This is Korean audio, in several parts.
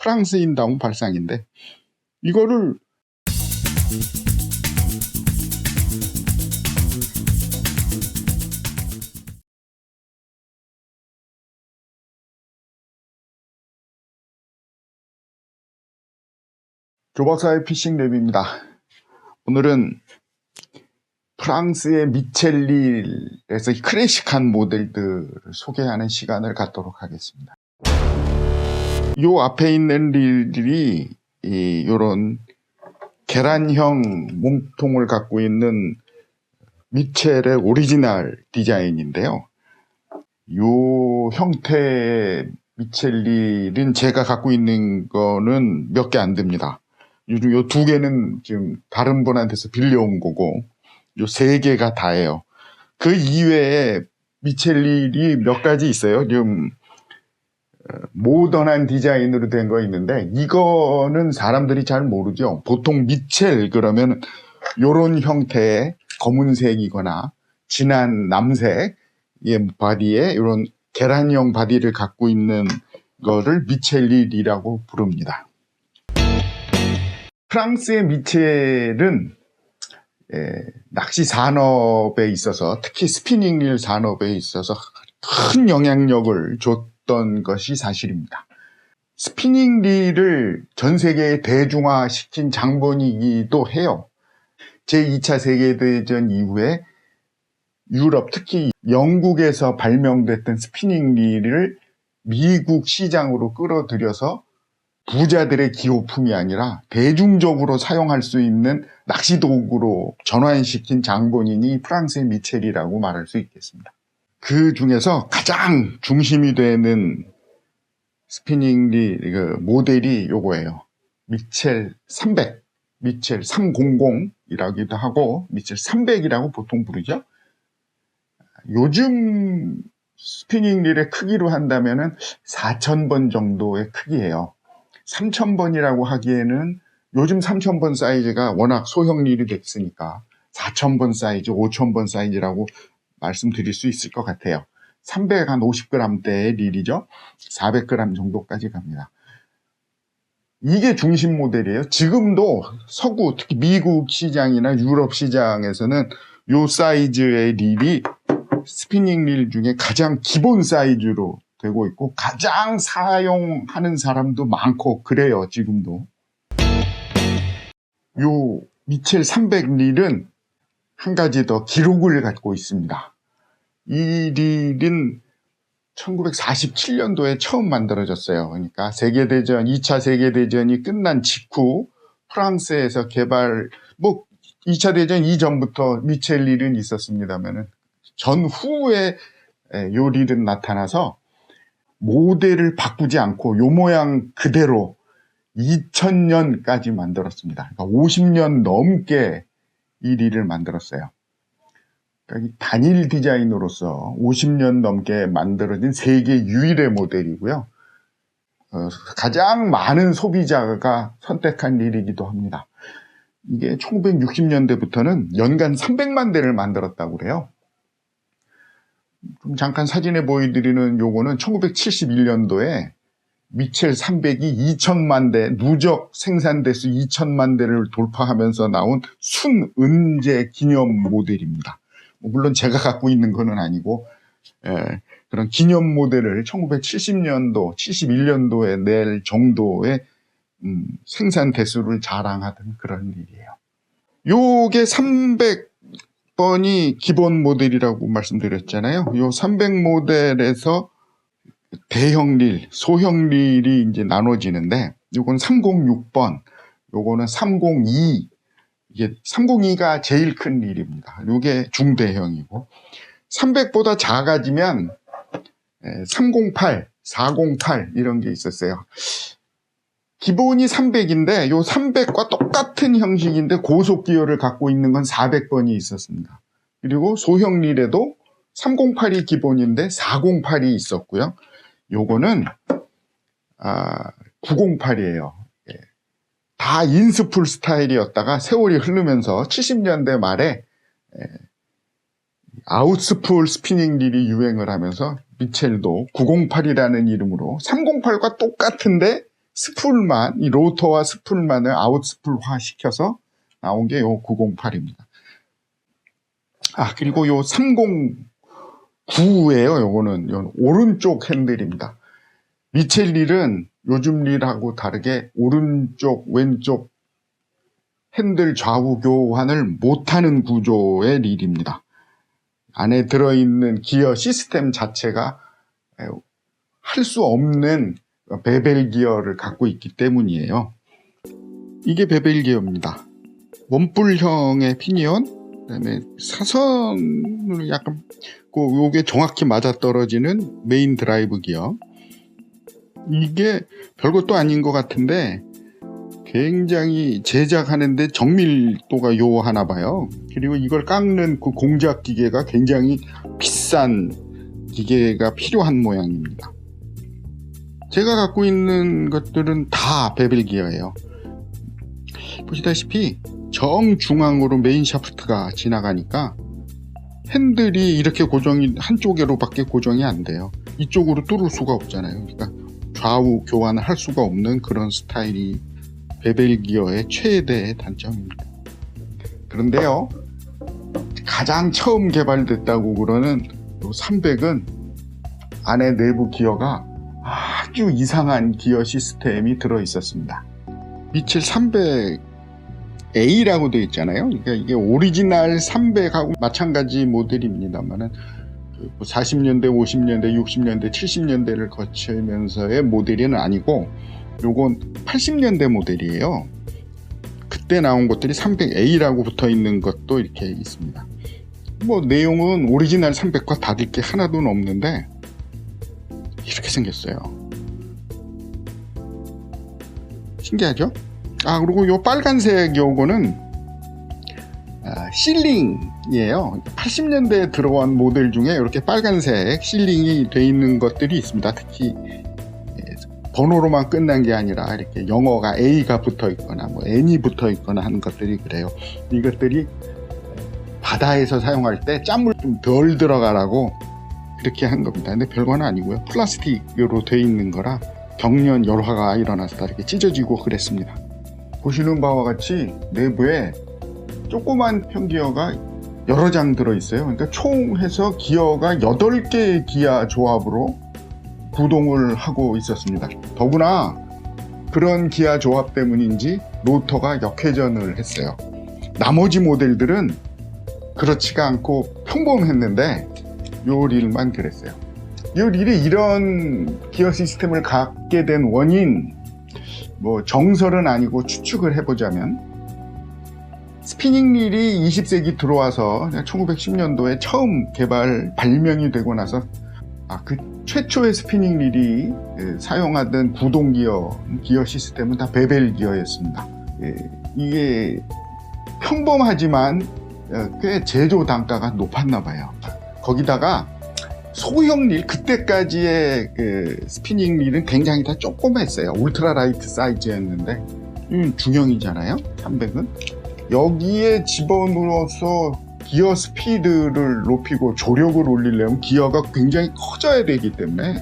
프랑스인다운 발상인데 이거를 조박사의 피싱 랩입니다. 오늘은 프랑스의 미첼릴에서 클래식한 모델들을 소개하는 시간을 갖도록 하겠습니다. 요 앞에 있는 릴이 요런 계란형 몸통을 갖고 있는 미첼의 오리지널 디자인인데요. 요 형태의 미첼릴은 제가 갖고 있는 거는 몇 개 안 됩니다. 요 두 개는 지금 다른 분한테서 빌려온 거고, 요 세 개가 다예요. 그 이외에 미첼릴이 몇 가지 있어요. 좀 모던한 디자인으로 된 거 있는데, 이거는 사람들이 잘 모르죠. 보통 미첼 그러면 요런 형태의 검은색이거나 진한 남색의 바디에 이런 계란형 바디를 갖고 있는 거를 미첼릴이라고 부릅니다. 프랑스의 미첼은 낚시 산업에 있어서, 특히 스피닝릴 산업에 있어서 큰 영향력을 줬던 것이 사실입니다. 스피닝릴을 전 세계에 대중화시킨 장본이기도 해요. 제2차 세계대전 이후에 유럽, 특히 영국에서 발명됐던 스피닝릴을 미국 시장으로 끌어들여서 부자들의 기호품이 아니라 대중적으로 사용할 수 있는 낚시도구로 전환시킨 장본인이 프랑스의 미첼이라고 말할 수 있겠습니다. 그 중에서 가장 중심이 되는 스피닝릴 모델이 요거예요. 미첼 300, 미첼 300이라기도 하고 미첼 300이라고 보통 부르죠. 요즘 스피닝릴의 크기로 한다면은 4,000번 정도의 크기예요. 3,000번이라고 하기에는 요즘 3,000번 사이즈가 워낙 소형릴이 됐으니까 4,000번 사이즈, 5,000번 사이즈라고 말씀드릴 수 있을 것 같아요. 350g대의 릴이죠. 400g 정도까지 갑니다. 이게 중심 모델이에요. 지금도 서구, 특히 미국 시장이나 유럽 시장에서는 요 사이즈의 릴이 스피닝 릴 중에 가장 기본 사이즈로 되고 있고 가장 사용하는 사람도 많고 그래요. 지금도. 요 미첼 300 릴은 한 가지 더 기록을 갖고 있습니다. 이 릴은 1947년도에 처음 만들어졌어요. 그러니까 2차 세계대전이 끝난 직후 프랑스에서 2차 대전 이전부터 미첼 릴은 있었습니다만은 전후에 요 릴은 나타나서 모델을 바꾸지 않고 요 모양 그대로 2000년까지 만들었습니다. 그러니까 50년 넘게 이 릴을 만들었어요. 그러니까 이 단일 디자인으로서 50년 넘게 만들어진 세계 유일의 모델이고요. 가장 많은 소비자가 선택한 릴이기도 합니다. 이게 1960년대부터는 연간 300만 대를 만들었다고 그래요. 좀 잠깐 사진에 보여드리는 요거는 1971년도에 미첼 300이 2천만 대, 누적 생산 대수 2천만 대를 돌파하면서 나온 순은재 기념 모델입니다. 물론 제가 갖고 있는 건 아니고 그런 기념 모델을 1970년도, 71년도에 낼 정도의 생산 대수를 자랑하던 그런 일이에요. 요게 300번이 기본 모델이라고 말씀드렸잖아요. 요 300 모델에서 대형 릴, 소형 릴이 이제 나눠지는데, 요건 306번, 요거는 302, 이게 302가 제일 큰 릴입니다. 요게 중대형이고, 300보다 작아지면 308, 408 이런 게 있었어요. 기본이 300인데 요 300과 똑같은 형식인데 고속 기어를 갖고 있는 건 400번이 있었습니다. 그리고 소형 릴에도 308이 기본인데 408이 있었고요. 요거는 908이에요. 다 인스풀 스타일이었다가 세월이 흐르면서 70년대 말에 아웃스풀 스피닝 릴이 유행을 하면서 미첼도 908이라는 이름으로 308과 똑같은데 스풀만, 이 로터와 스풀만을 아웃스풀화 시켜서 나온 게 요 908입니다. 그리고 요 309예요. 요거는 오른쪽 핸들입니다. 미첼 릴은 요즘 릴하고 다르게 오른쪽, 왼쪽 핸들 좌우 교환을 못하는 구조의 릴입니다. 안에 들어있는 기어 시스템 자체가 할 수 없는 베벨 기어를 갖고 있기 때문이에요. 이게 베벨 기어입니다. 원뿔형의 피니언, 그다음에 사선을 약간 요게 정확히 맞아떨어지는 메인 드라이브 기어. 이게 별것도 아닌 것 같은데 굉장히 제작하는데 정밀도가 요하나 봐요. 그리고 이걸 깎는 그 공작 기계가 굉장히 비싼 기계가 필요한 모양입니다. 제가 갖고 있는 것들은 다 베벨 기어예요. 보시다시피 정중앙으로 메인 샤프트가 지나가니까 핸들이 이렇게 고정이 한쪽으로밖에 고정이 안 돼요. 이쪽으로 뚫을 수가 없잖아요. 그러니까 좌우 교환을 할 수가 없는 그런 스타일이 베벨 기어의 최대 단점입니다. 그런데요, 가장 처음 개발됐다고 그러는 요 300은 안에 내부 기어가 아주 이상한 기어 시스템이 들어 있었습니다. 미첼 300A라고 되어 있잖아요. 그러니까 이게 오리지널 300하고 마찬가지 모델입니다만은 40년대, 50년대, 60년대, 70년대를 거치면서의 모델은 아니고 요건 80년대 모델이에요. 그때 나온 것들이 300A라고 붙어 있는 것도 이렇게 있습니다. 내용은 오리지널 300과 다를 게 하나도 없는데 이렇게 생겼어요. 신기하죠? 그리고 요 빨간색 요거는 실링이에요. 80년대에 들어온 모델 중에 이렇게 빨간색 실링이 돼 있는 것들이 있습니다. 특히 번호로만 끝난 게 아니라 이렇게 영어가 A가 붙어 있거나 N이 붙어 있거나 하는 것들이 그래요. 이것들이 바다에서 사용할 때 짠물 좀 덜 들어가라고 그렇게 한 겁니다. 근데 별건 아니고요. 플라스틱으로 돼 있는 거라 경련 열화가 일어나서 이렇게 찢어지고 그랬습니다. 보시는 바와 같이 내부에 조그만 편기어가 여러 장 들어있어요. 그러니까 총 해서 기어가 8개의 기아 조합으로 구동을 하고 있었습니다. 더구나 그런 기아 조합 때문인지 로터가 역회전을 했어요. 나머지 모델들은 그렇지가 않고 평범했는데 요 릴만 그랬어요. 요 릴이 이런 기어 시스템을 갖게 된 원인, 정설은 아니고 추측을 해보자면 스피닝 릴이 20세기 들어와서 1910년도에 처음 발명이 되고 나서 그 최초의 스피닝 릴이 사용하던 구동 기어 시스템은 다 베벨 기어였습니다. 이게 평범하지만 꽤 제조 단가가 높았나 봐요. 거기다가 소형 릴, 그때까지의 스피닝 릴은 굉장히 다 조그맸어요. 울트라 라이트 사이즈였는데 중형이잖아요, 300은. 여기에 집어넣어서 기어 스피드를 높이고 조력을 올리려면 기어가 굉장히 커져야 되기 때문에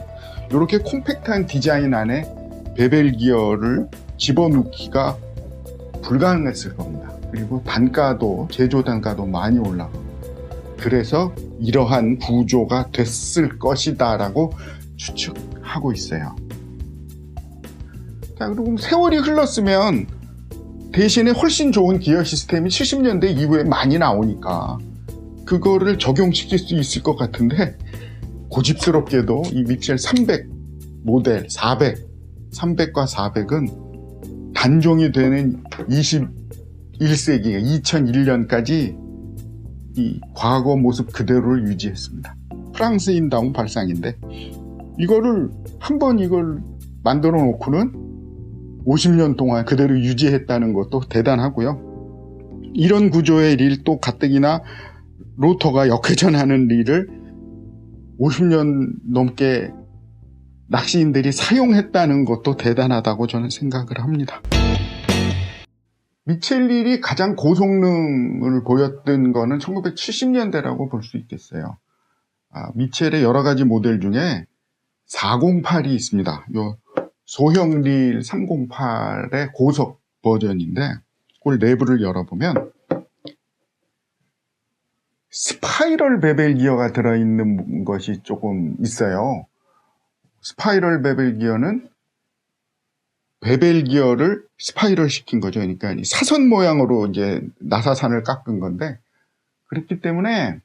이렇게 콤팩트한 디자인 안에 베벨 기어를 집어넣기가 불가능했을 겁니다. 그리고 제조 단가도 많이 올라가고, 그래서 이러한 구조가 됐을 것이다 라고 추측하고 있어요. 자, 그리고 세월이 흘렀으면 대신에 훨씬 좋은 기어 시스템이 70년대 이후에 많이 나오니까 그거를 적용시킬 수 있을 것 같은데, 고집스럽게도 이 미첼 300 모델 300과 400은 단종이 되는 21세기 2001년까지 이 과거 모습 그대로를 유지했습니다. 프랑스인다운 발상인데 이거를 한번 이걸 만들어 놓고는 50년 동안 그대로 유지했다는 것도 대단하고요. 이런 구조의 릴, 또 가뜩이나 로터가 역회전하는 릴을 50년 넘게 낚시인들이 사용했다는 것도 대단하다고 저는 생각을 합니다. 미첼 릴이 가장 고성능을 보였던 거는 1970년대라고 볼 수 있겠어요. 미첼의 여러 가지 모델 중에 408이 있습니다. 요 소형 릴 308의 고속 버전인데 그걸 내부를 열어보면 스파이럴 베벨 기어가 들어있는 것이 조금 있어요. 스파이럴 베벨 기어는 베벨 기어를 스파이럴 시킨 거죠. 그러니까 사선 모양으로 이제 나사산을 깎은 건데, 그렇기 때문에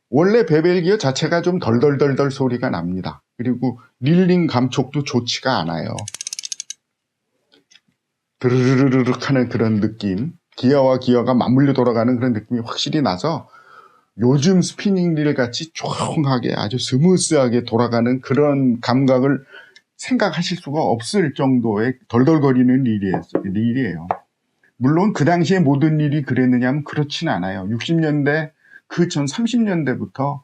원래 베벨 기어 자체가 좀 덜덜덜덜 소리가 납니다. 그리고 릴링 감촉도 좋지가 않아요. 드르르르륵 하는 그런 느낌, 기어와 기어가 맞물려 돌아가는 그런 느낌이 확실히 나서 요즘 스피닝 릴 같이 조용하게 아주 스무스하게 돌아가는 그런 감각을 생각하실 수가 없을 정도의 덜덜거리는 릴이에요. 물론 그 당시에 모든 릴이 그랬느냐 하면 그렇진 않아요. 60년대 그 전 30년대부터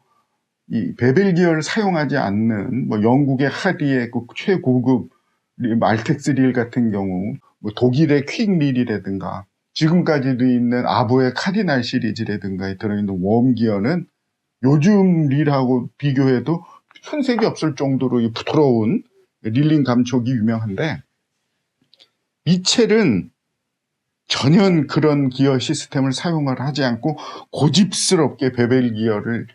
이 베벨 기어를 사용하지 않는 뭐 영국의 하디의 그 최고급 알텍스 릴 같은 경우, 뭐 독일의 퀵 릴이라든가 지금까지도 있는 아보의 카디날 시리즈라든가 들어있는 웜 기어는 요즘 릴하고 비교해도 손색이 없을 정도로 이 부드러운 릴링 감촉이 유명한데, 미첼은 전혀 그런 기어 시스템을 사용을 하지 않고 고집스럽게 베벨 기어를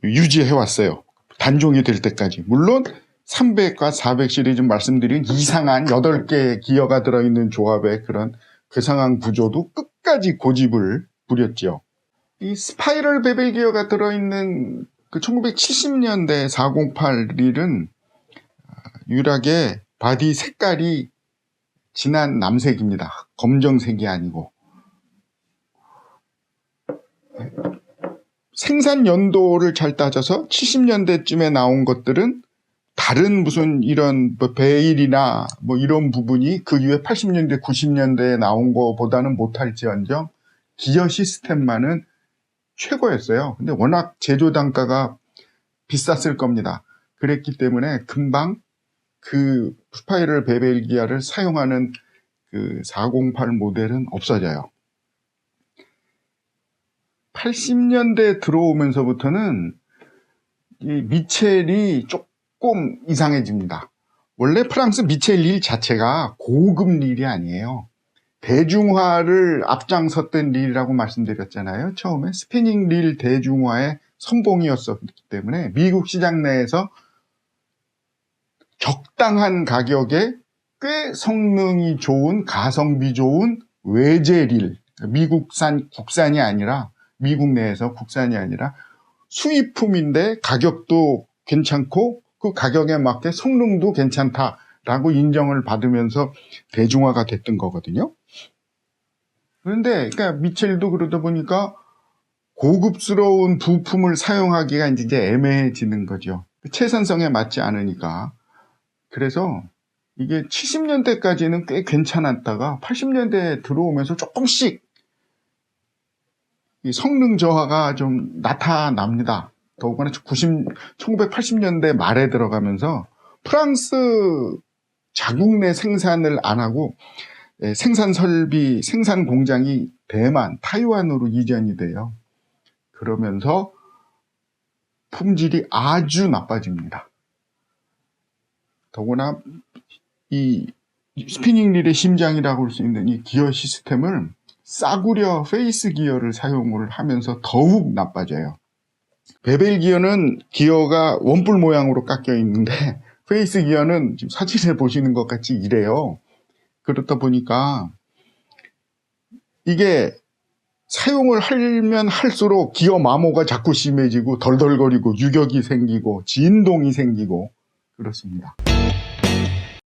유지해왔어요. 단종이 될 때까지. 물론 300과 400 시리즈 말씀드린 이상한 8개의 기어가 들어있는 조합의 그런 괴상한 구조도 끝까지 고집을 부렸죠. 이 스파이럴 베벨 기어가 들어있는 그 1970년대 408 릴은 유일하게 바디 색깔이 진한 남색입니다. 검정색이 아니고. 생산 연도를 잘 따져서 70년대쯤에 나온 것들은 다른 무슨 이런 베일이나 뭐 이런 부분이 그 이후에 80년대, 90년대에 나온 것보다는 못할지언정 기어 시스템만은 최고였어요. 근데 워낙 제조 단가가 비쌌을 겁니다. 그랬기 때문에 금방 그 스파이럴 베벨 기어를 사용하는 그 408 모델은 없어져요. 80년대 들어오면서부터는 이 미첼이 조금 이상해집니다. 원래 프랑스 미첼 릴 자체가 고급 릴이 아니에요. 대중화를 앞장섰던 릴이라고 말씀드렸잖아요. 처음에 스피닝 릴 대중화의 선봉이었었기 때문에 미국 시장 내에서 적당한 가격에 꽤 성능이 좋은, 가성비 좋은 외제 릴, 국산이 아니라, 미국 내에서 국산이 아니라 수입품인데 가격도 괜찮고 그 가격에 맞게 성능도 괜찮다라고 인정을 받으면서 대중화가 됐던 거거든요. 그런데 그러니까 미첼도 그러다 보니까 고급스러운 부품을 사용하기가 이제 애매해지는 거죠. 최선성에 맞지 않으니까. 그래서 이게 70년대까지는 꽤 괜찮았다가 80년대에 들어오면서 조금씩 이 성능 저하가 좀 나타납니다. 더구나 1980년대 말에 들어가면서 프랑스 자국 내 생산을 안 하고 생산 설비, 생산 공장이 대만, 타이완으로 이전이 돼요. 그러면서 품질이 아주 나빠집니다. 더구나 이 스피닝 릴의 심장이라고 할 수 있는 이 기어 시스템을 싸구려 페이스 기어를 사용을 하면서 더욱 나빠져요. 베벨 기어는 기어가 원뿔 모양으로 깎여 있는데 페이스 기어는 지금 사진을 보시는 것 같이 이래요. 그렇다 보니까 이게 사용을 하면 할수록 기어 마모가 자꾸 심해지고 덜덜거리고 유격이 생기고 진동이 생기고 그렇습니다.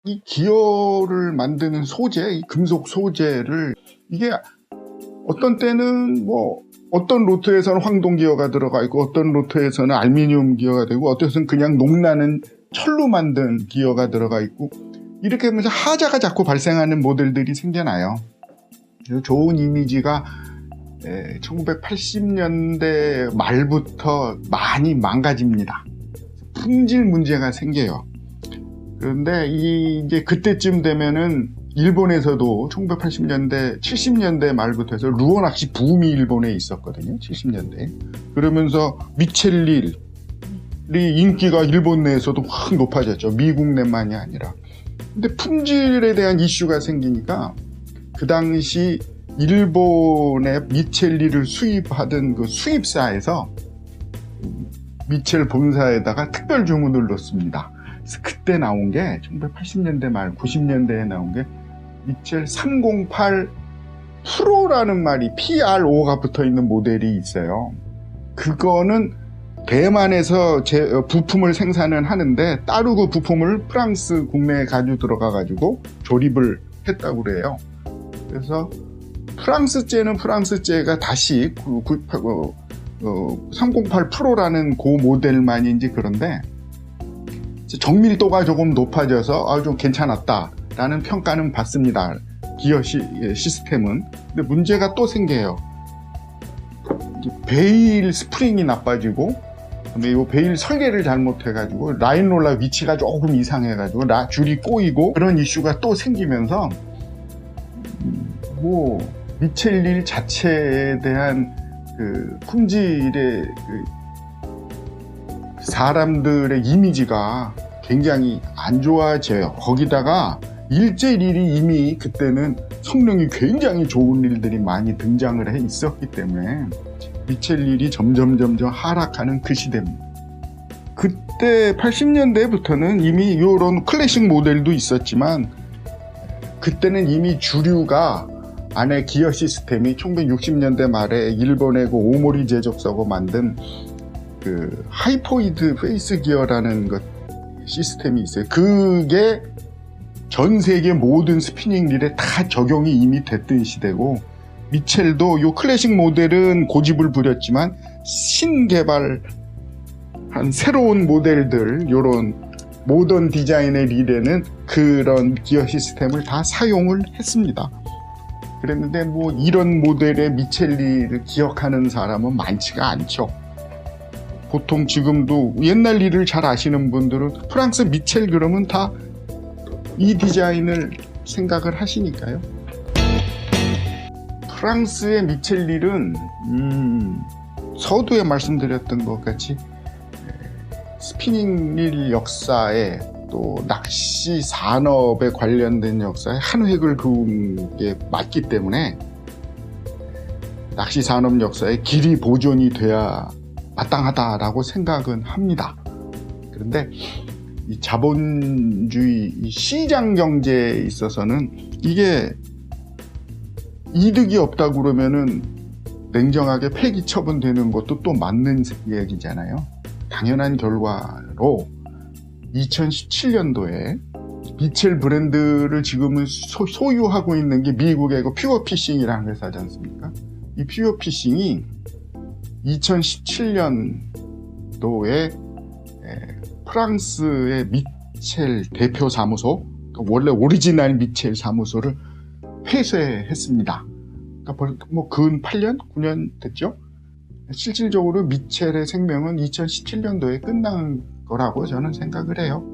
이 기어를 만드는 소재, 이 금속 소재를 이게 어떤 때는 뭐 어떤 로트에서는 황동 기어가 들어가 있고 어떤 로트에서는 알루미늄 기어가 되고 어떤 데서는 그냥 녹나는 철로 만든 기어가 들어가 있고 이렇게 하면서 하자가 자꾸 발생하는 모델들이 생겨나요. 그래서 좋은 이미지가 1980년대 말부터 많이 망가집니다. 품질 문제가 생겨요. 그런데 이제 그때쯤 되면은 일본에서도 1980년대, 70년대 말부터 해서 루어 낚시 붐이 일본에 있었거든요. 70년대. 그러면서 미첼 릴, 인기가 일본 내에서도 확 높아졌죠. 미국 내만이 아니라. 근데 품질에 대한 이슈가 생기니까 그 당시 일본의 미첼리를 수입하던 그 수입사에서 미첼 본사에다가 특별 주문을 넣습니다. 그래서 그때 나온 게 1980년대 말 90년대에 나온 게 미첼 308 프로라는 말이 PRO가 붙어 있는 모델이 있어요. 그거는 대만에서 부품을 생산을 하는데 따로 그 부품을 프랑스 국내에 가지고 들어가 가지고 조립을 했다고 그래요. 그래서 프랑스제는 프랑스제가 다시 308 프로라는 그 모델만인지 그런데 정밀도가 조금 높아져서 좀 괜찮았다라는 평가는 받습니다. 기어 시스템은. 근데 문제가 또 생겨요. 베일 스프링이 나빠지고, 이 베일 설계를 잘못해가지고 라인 롤러 위치가 조금 이상해가지고 줄이 꼬이고 그런 이슈가 또 생기면서 미첼릴 자체에 대한 그 품질의 사람들의 이미지가 굉장히 안 좋아져요. 거기다가 일제릴이 이미 그때는 성능이 굉장히 좋은 일들이 많이 등장을 해 있었기 때문에 미첼릴이 점점 하락하는 그 시대입니다. 그때 80년대부터는 이미 이런 클래식 모델도 있었지만 그때는 이미 주류가 안에 기어 시스템이 1960년대 말에 일본의 그 오모리 제조사가 만든 그 하이포이드 페이스 기어라는 것 시스템이 있어요. 그게 전 세계 모든 스피닝 릴에 다 적용이 이미 됐던 시대고, 미첼도 요 클래식 모델은 고집을 부렸지만 신개발한 새로운 모델들, 요런 모던 디자인의 릴에는 그런 기어 시스템을 다 사용을 했습니다. 그랬는데 이런 모델의 미첼리를 기억하는 사람은 많지가 않죠. 보통 지금도 옛날 릴을 잘 아시는 분들은 프랑스 미첼 그러면 다 이 디자인을 생각을 하시니까요. 프랑스의 미첼 릴은 서두에 말씀드렸던 것 같이 스피닝 릴 역사에 또 낚시 산업에 관련된 역사에 한 획을 그은 게 맞기 때문에 낚시 산업 역사에 길이 보존이 돼야 마땅하다라고 생각은 합니다. 그런데 이 자본주의 이 시장 경제에 있어서는 이게 이득이 없다고 그러면은 냉정하게 폐기 처분되는 것도 또 맞는 얘기잖아요. 당연한 결과로 2017년도에 미첼 브랜드를 지금은 소유하고 있는 게 미국의 그 퓨어피싱이라는 회사지 않습니까? 이 퓨어피싱이 2017년도에 프랑스의 미첼 대표 사무소, 원래 오리지널 미첼 사무소를 폐쇄했습니다. 그러니까 근 8년, 9년 됐죠? 실질적으로 미첼의 생명은 2017년도에 끝난 거라고 저는 생각을 해요.